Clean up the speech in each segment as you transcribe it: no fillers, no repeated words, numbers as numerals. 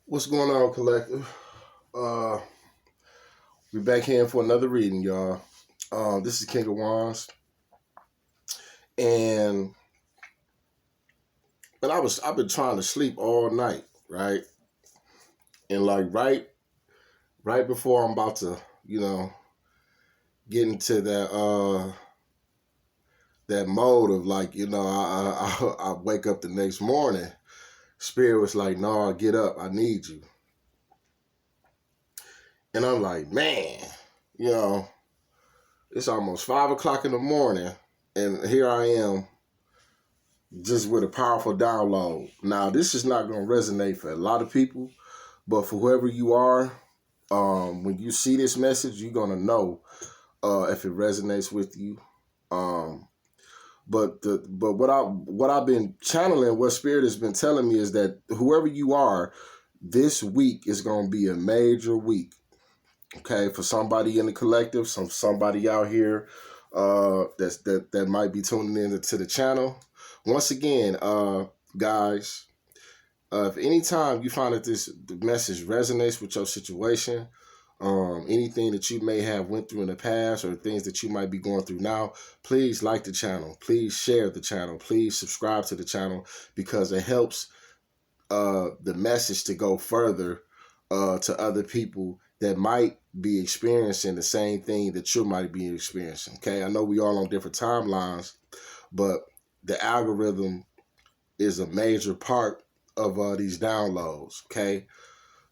What's going on, collective? Uh, we back here for another reading, y'all. This is King of Wands, and I've been trying to sleep all night, right? And like right before I'm about to, you know, get into that mode of like, I wake up the next morning. Spirit was like, "No, get up, I need you," and I'm like, man, you know, it's almost 5 o'clock in the morning, and here I am just with a powerful download. Now, this is not going to resonate for a lot of people, but for whoever you are, when you see this message, you're going to know if it resonates with you. But what I've been channeling, what Spirit has been telling me is that whoever you are, this week is going to be a major week. Okay, for somebody in the collective, somebody out here that might be tuning in to the channel. Once again, guys, if any time you find that the message resonates with your situation, anything that you may have went through in the past or things that you might be going through now, please like the channel, please share the channel, please subscribe to the channel, because it helps the message to go further to other people that might be experiencing the same thing that you might be experiencing. Okay, I know we all on different timelines, but the algorithm is a major part of these downloads. Okay,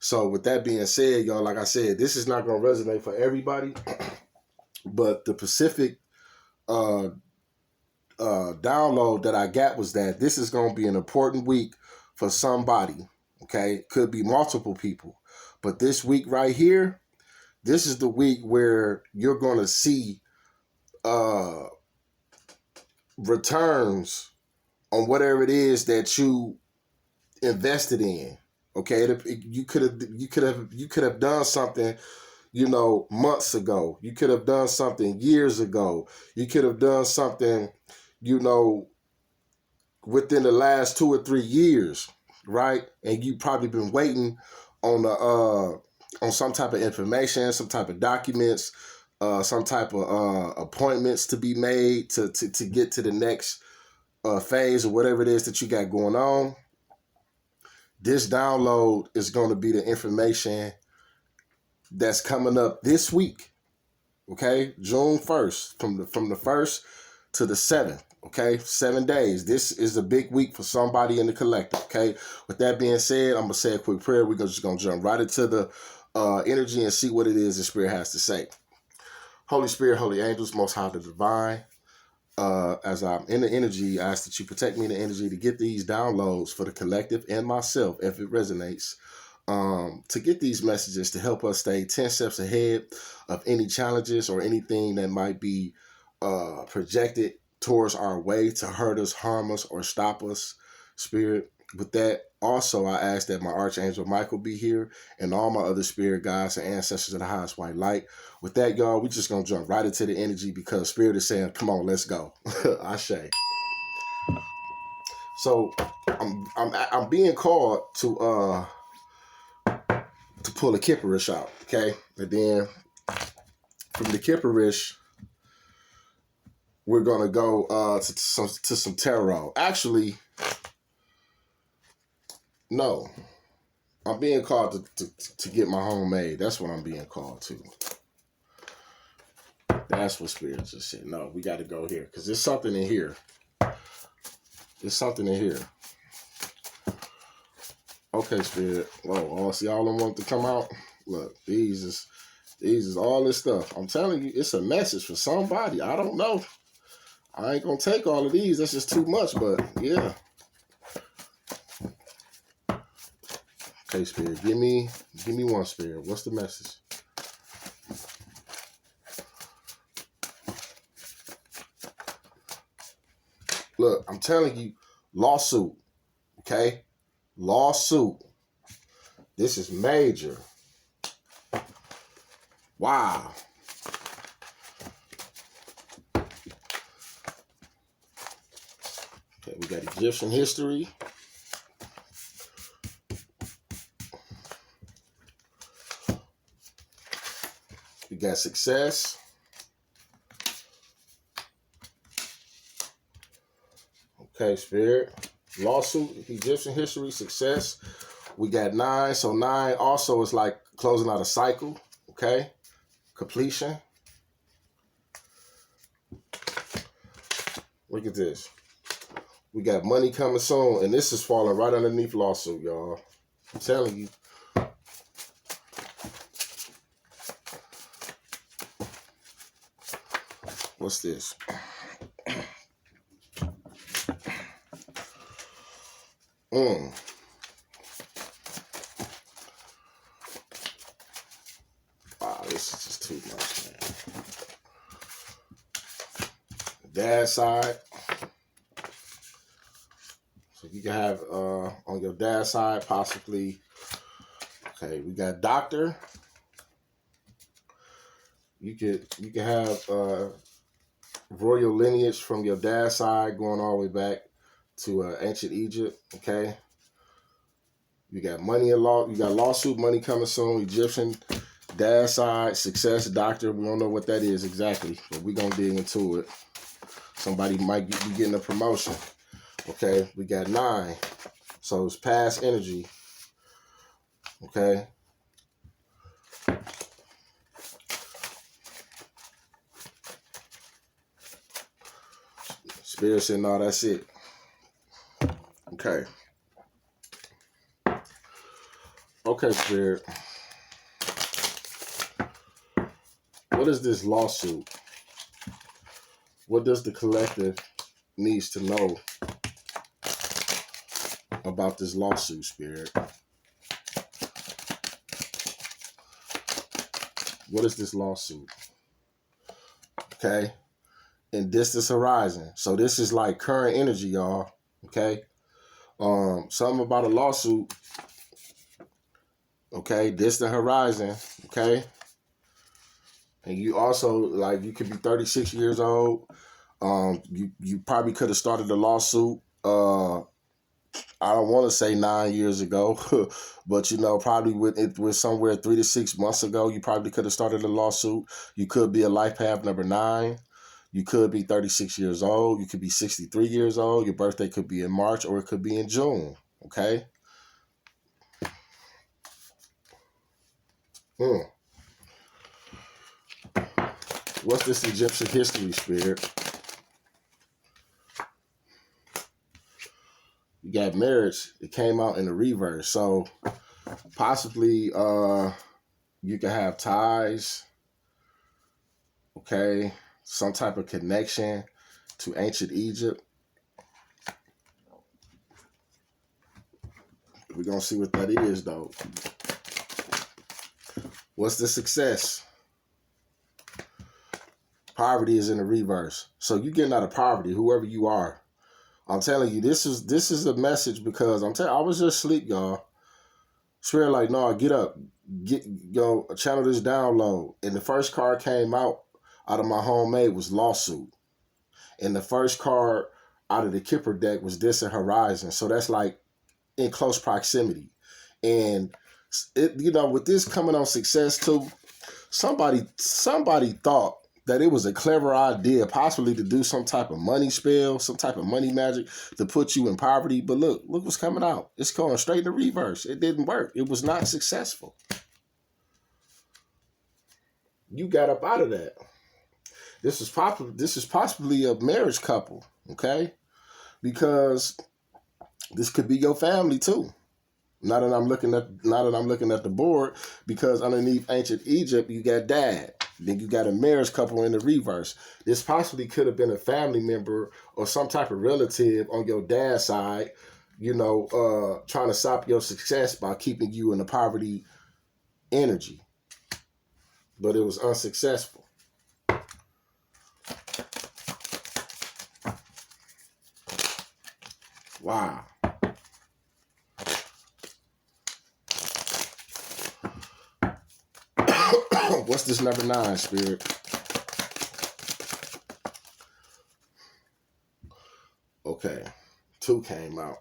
so with that being said, y'all, like I said, this is not going to resonate for everybody, but the Pacific download that I got was that this is going to be an important week for somebody. Okay, could be multiple people, but this week right here, this is the week where you're going to see uh, returns on whatever it is that you invested in. Okay, you could have done something, months ago. You could have done something years ago. You could have done something, you know, within the last 2 or 3 years, right? And you probably been waiting on some type of information, some type of documents, some type of appointments to be made to get to the next phase or whatever it is that you got going on. This download is going to be the information that's coming up this week. Okay, June 1st, from the 1st to the 7th. Okay, 7 days. This is a big week for somebody in the collective. Okay, with that being said, I'm gonna say a quick prayer. We're just gonna jump right into the energy and see what it is the Spirit has to say. Holy Spirit, holy angels, most high, the divine. As I'm in the energy, I ask that you protect me in the energy to get these downloads for the collective and myself, if it resonates, to get these messages to help us stay 10 steps ahead of any challenges or anything that might be projected towards our way to hurt us, harm us, or stop us. Spirit, with that, also I ask that my Archangel Michael be here and all my other spirit guides and ancestors of the highest white light. With that, y'all, we just gonna jump right into the energy because Spirit is saying, come on, let's go. Ashe. So I'm being called to pull a Kipperish out, okay? And then from the Kipperish, we're gonna go to some tarot. Actually, no, I'm being called to get my homemade. That's what I'm being called to. That's what Spirit just said. No, we got to go here because there's something in here. There's something in here. Okay, Spirit. Oh, see all them want to come out. Look, these is all this stuff. I'm telling you, it's a message for somebody. I don't know. I ain't gonna take all of these. That's just too much. But yeah. Okay, Spirit. Give me one, Spirit. What's the message? Look, I'm telling you, lawsuit. Okay, lawsuit. This is major. Wow. Okay, we got Egyptian history. got success. Okay, Spirit. Lawsuit, Egyptian history, success. We got 9. So 9 also is like closing out a cycle. Okay. Completion. Look at this. We got money coming soon. And this is falling right underneath lawsuit, y'all. I'm telling you. What's this? Wow, this is just too much, man. Dad side. So you can have on your dad's side, possibly. Okay, we got doctor. You can have royal lineage from your dad's side going all the way back to ancient Egypt. Okay. You got money and law. You got lawsuit, money coming soon. Egyptian dad side, success, doctor. We don't know what that is exactly, but we're gonna dig into it. Somebody might be getting a promotion. Okay, we got 9. So it's past energy. Okay. Spirit said, no, that's it. Okay. Okay, Spirit. What is this lawsuit? What does the collective needs to know about this lawsuit, Spirit? What is this lawsuit? Okay. And distance horizon. So this is like current energy, y'all. Okay. Something about a lawsuit. Okay. Distant horizon. Okay. And you also, like, you could be 36 years old. You probably could have started the lawsuit. I don't want to say 9 years ago, but probably with somewhere 3 to 6 months ago, you probably could have started a lawsuit. You could be a life path number 9. You could be 36 years old. You could be 63 years old. Your birthday could be in March or it could be in June. Okay. What's this Egyptian history, Spirit? You got marriage. It came out in the reverse. So possibly you can have ties. Okay. Some type of connection to ancient Egypt. We're going to see what that is, though. What's the success? Poverty is in the reverse. So you're getting out of poverty, whoever you are. I'm telling you, this is a message because I was just asleep, y'all. Swear like, no, get up. Channel this download. And the first card came out of my homemade was lawsuit. And the first card out of the Kipper deck was distant horizon. So that's like in close proximity. And with this coming on success too, somebody thought that it was a clever idea, possibly to do some type of money spell, some type of money magic to put you in poverty. But look what's coming out. It's going straight in the reverse. It didn't work. It was not successful. You got up out of that. This is possibly a marriage couple, okay? Because this could be your family too. Now that I'm looking at the board, because underneath ancient Egypt, you got dad. Then you got a marriage couple in the reverse. This possibly could have been a family member or some type of relative on your dad's side, trying to stop your success by keeping you in the poverty energy. But it was unsuccessful. Wow. What's this number 9, Spirit? Okay. 2 came out.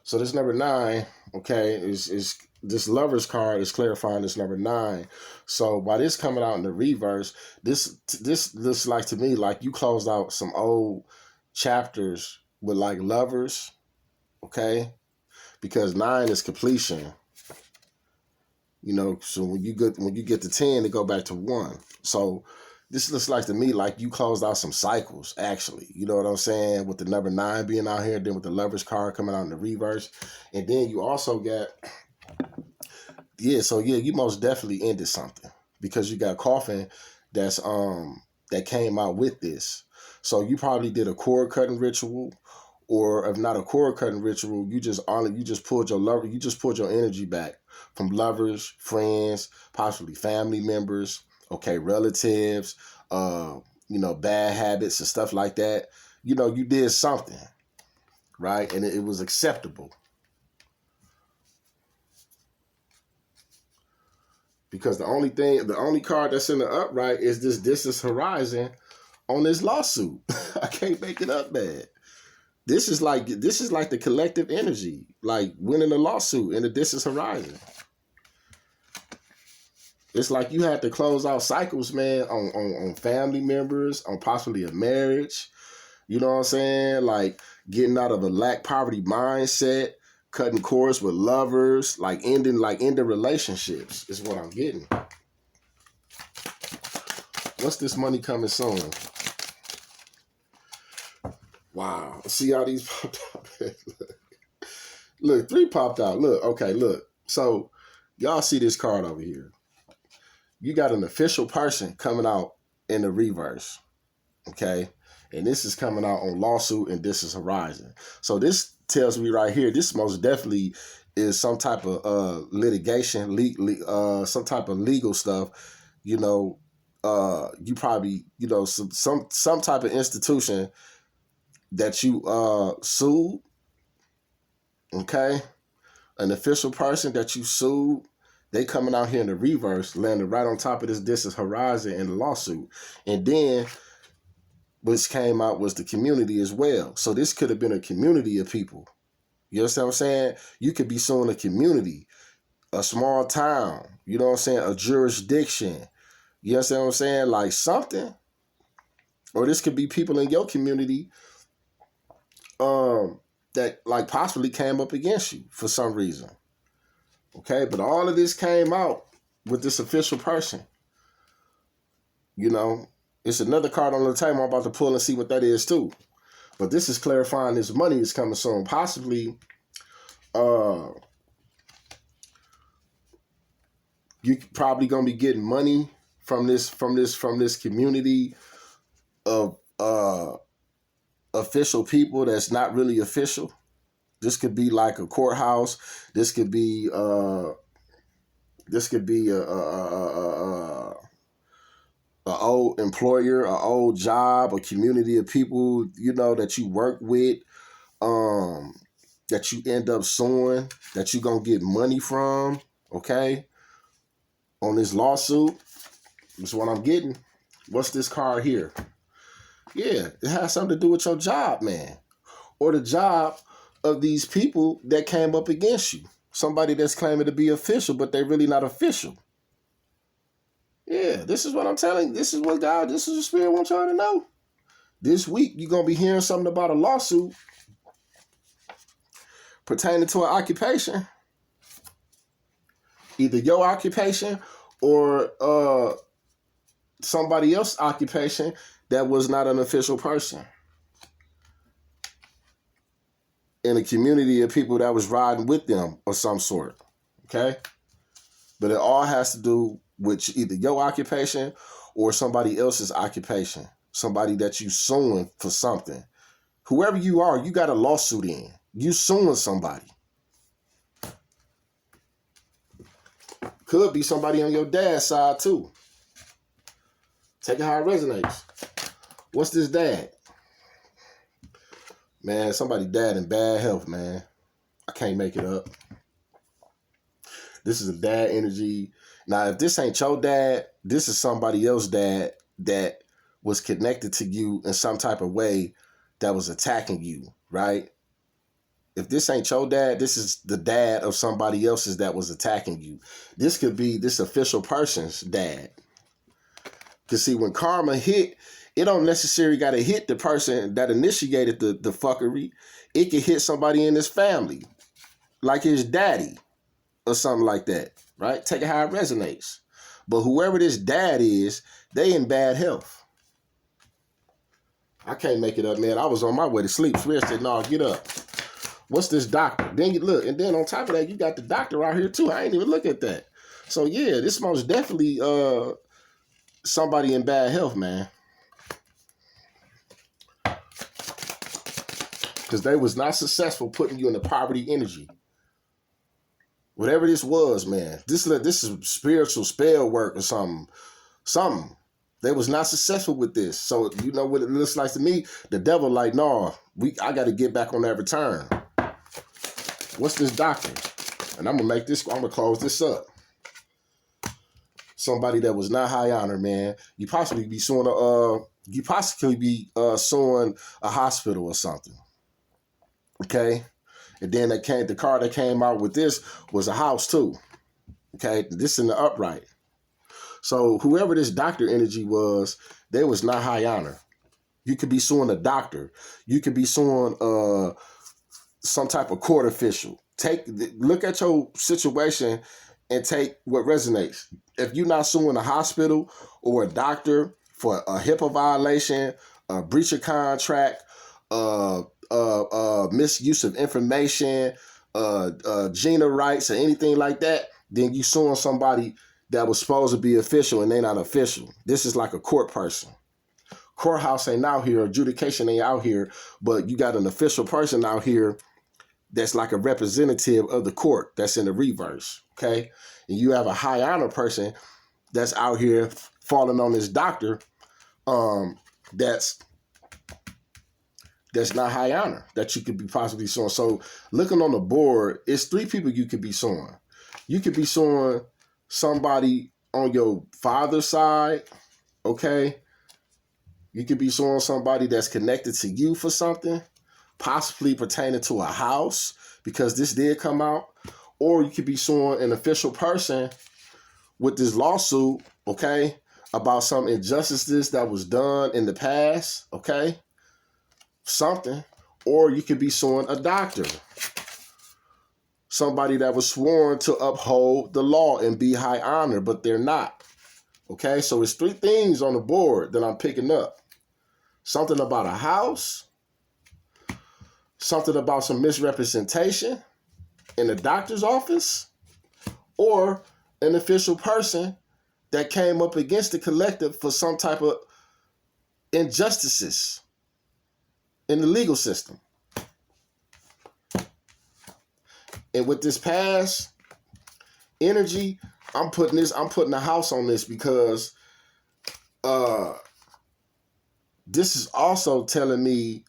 So this number 9, okay, is this Lovers card is clarifying this number 9. So by this coming out in the reverse, this looks like to me like you closed out some old chapters with like Lovers, okay? Because 9 is completion. You know, so when you get to 10, they go back to 1. So this looks like to me like you closed out some cycles, actually. You know what I'm saying? With the number 9 being out here, then with the Lovers card coming out in the reverse. And then you also got, you most definitely ended something. Because you got Coffin that's that came out with this. So you probably did a cord cutting ritual, or if not a cord cutting ritual, you just pulled your energy back from lovers, friends, possibly family members, okay, relatives, bad habits and stuff like that. You know, you did something, right? And it was acceptable. Because the only card that's in the upright is this distance horizon on this lawsuit. I can't make it up, man. This is like the collective energy, like winning a lawsuit in the distance horizon. It's like you had to close out cycles, man, on family members, on possibly a marriage. You know what I'm saying? Like getting out of a lack poverty mindset, cutting cords with lovers, like ending relationships is what I'm getting. What's this money coming soon? Wow. See how these popped out? Look, 3 popped out. Look, okay, look. So y'all see this card over here. You got an official person coming out in the reverse, okay? And this is coming out on lawsuit, and this is horizon. So this tells me right here, this most definitely is some type of litigation, some type of legal stuff. You know, you probably, you know, some type of institution that you sued, okay? An official person that you sued. They coming out here in the reverse, landing right on top of this distance horizon in the lawsuit. And then which came out was the community as well. So this could have been a community of people. You understand what I'm saying? You could be suing a community, a small town, you know what I'm saying? A jurisdiction. You understand what I'm saying? Like something. Or this could be people in your community that like possibly came up against you for some reason. Okay, but all of this came out with this official person. You know, it's another card on the table I'm about to pull and see what that is too. But this is clarifying this money is coming soon. Possibly, you probably gonna be getting money from this community of official people that's not really official. This could be like a courthouse. This could be a old employer, a old job, a community of people, you know, that you work with, that you end up suing, that you gonna get money from, okay? On this lawsuit. That's what I'm getting. What's this card here? Yeah, it has something to do with your job, man. Or the job of these people that came up against you. Somebody that's claiming to be official, but they're really not official. Yeah, this is what I'm telling you. This is what the Spirit wants y'all to know. This week, you're going to be hearing something about a lawsuit pertaining to an occupation. Either your occupation or somebody else's occupation that was not an official person. In a community of people that was riding with them of some sort. Okay? But it all has to do with either your occupation or somebody else's occupation. Somebody that you suing for something. Whoever you are, you got a lawsuit in. You suing somebody. Could be somebody on your dad's side too. Take it how it resonates. What's this dad? Man, somebody dad in bad health, man. I can't make it up. This is a dad energy. Now, if this ain't your dad, this is somebody else's dad that was connected to you in some type of way that was attacking you, right? If this ain't your dad, this is the dad of somebody else's that was attacking you. This could be this official person's dad. Because see, when karma hit, it don't necessarily got to hit the person that initiated the fuckery. It could hit somebody in his family, like his daddy or something like that, right? Take it how it resonates. But whoever this dad is, they in bad health. I can't make it up, man. I was on my way to sleep. Swear said, no, get up. What's this doctor? Then you look, and then on top of that, you got the doctor out here too. I ain't even look at that. So yeah, this most definitely somebody in bad health, man. Because they was not successful putting you in the poverty energy. Whatever this was, man. This is spiritual spell work or something. Something. They was not successful with this. So you know what it looks like to me? The devil like, no, I got to get back on that return. What's this doctor? And I'm gonna close this up. Somebody that was not high honor, man. You possibly be suing suing a hospital or something. Okay? And then the car that came out with this was a house too. Okay? This in the upright. So whoever this doctor energy was, they was not high honor. You could be suing a doctor. You could be suing some type of court official. Look at your situation and take what resonates. If you're not suing a hospital or a doctor for a HIPAA violation, a breach of contract, misuse of information, GINA rights or anything like that, then you suing somebody that was supposed to be official and they not official. This is like a court person. Courthouse ain't out here, adjudication ain't out here, but you got an official person out here that's like a representative of the court that's in the reverse, okay? And you have a high honor person that's out here falling on this doctor that's not high honor, that you could be possibly suing. So looking on the board, it's 3 people you could be suing. You could be suing somebody on your father's side, okay? You could be suing somebody that's connected to you for something, possibly pertaining to a house, because this did come out. Or you could be suing an official person with this lawsuit, okay, about some injustices that was done in the past, okay? Something. Or you could be suing a doctor, somebody that was sworn to uphold the law and be high honor, but they're not. Okay, so it's 3 things on the board that I'm picking up. Something about a house, something about some misrepresentation in the doctor's office, or an official person that came up against the collective for some type of injustices in the legal system. And with this past energy, I'm putting a house on this because this is also telling me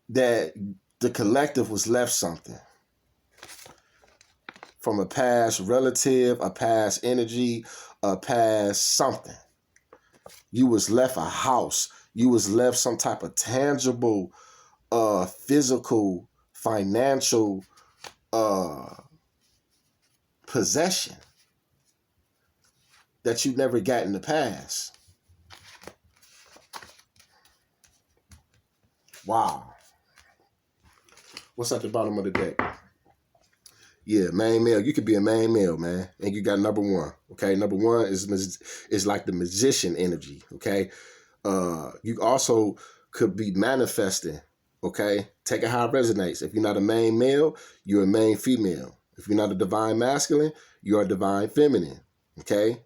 that the collective was left something from a past relative, a past energy, a past something. You was left a house. You was left some type of tangible, physical, financial possession that you never got in the past. Wow. What's at the bottom of the deck? Yeah, main male. You could be a main male, man. And you got number 1. Okay, number 1 is like the magician energy. Okay, you also could be manifesting. Okay, take it how it resonates. If you're not a main male, you're a main female. If you're not a divine masculine, you're a divine feminine. Okay,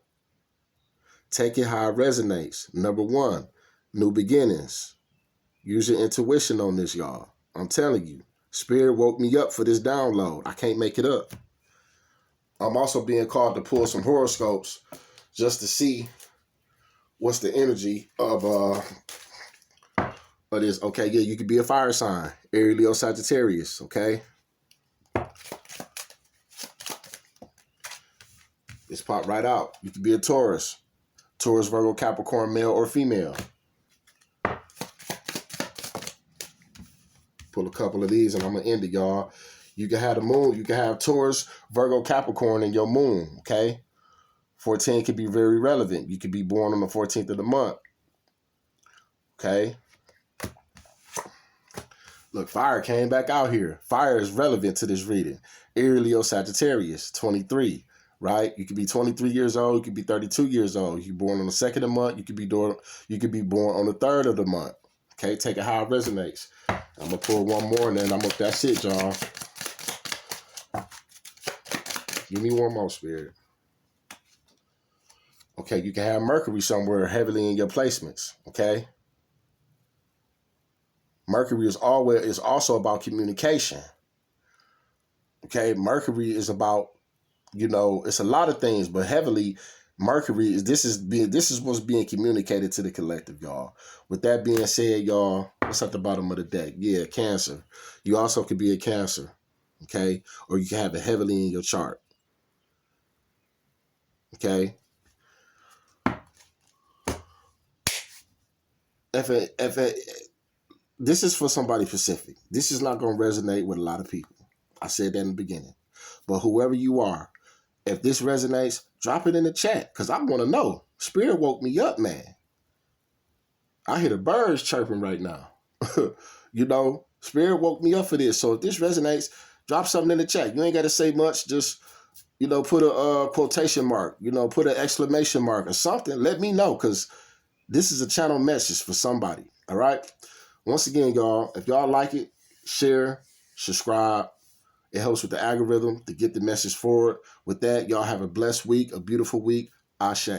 take it how it resonates. Number 1, new beginnings. Use your intuition on this, y'all. I'm telling you. Spirit woke me up for this download. I can't make it up. I'm also being called to pull some horoscopes just to see what's the energy of this. Okay, yeah, you could be a fire sign. Aries, Leo, Sagittarius, okay? It's popped right out. You could be a Taurus. Taurus, Virgo, Capricorn, male or female. Pull a couple of these and I'm going to end it, y'all. You can have the moon. You can have Taurus, Virgo, Capricorn in your moon, okay? 14 can be very relevant. You could be born on the 14th of the month, okay? Look, fire came back out here. Fire is relevant to this reading. Aries, Leo, Sagittarius, 23, right? You could be 23 years old. You could be 32 years old. You could be born on the 2nd of the month. You could be born on the 3rd of the month. Okay, take it how it resonates. I'm going to pull one more and then that's it, y'all. Give me one more, Spirit. Okay, you can have Mercury somewhere heavily in your placements, okay? Mercury is also about communication. Okay, Mercury is about, it's a lot of things, but heavily Mercury this is what's being communicated to the collective, y'all. With that being said, y'all, what's at the bottom of the deck? Yeah, Cancer. You also could be a Cancer, okay? Or you can have it heavily in your chart. Okay? This is for somebody specific. This is not going to resonate with a lot of people. I said that in the beginning. But whoever you are, if this resonates, drop it in the chat because I want to know. Spirit woke me up, man. I hear the birds chirping right now. Spirit woke me up for this. So if this resonates, drop something in the chat. You ain't got to say much. Just, put a quotation mark, put an exclamation mark or something. Let me know because this is a channel message for somebody. All right. Once again, y'all, if y'all like it, share, subscribe. It helps with the algorithm to get the message forward. With that, y'all have a blessed week, a beautiful week. Ashe.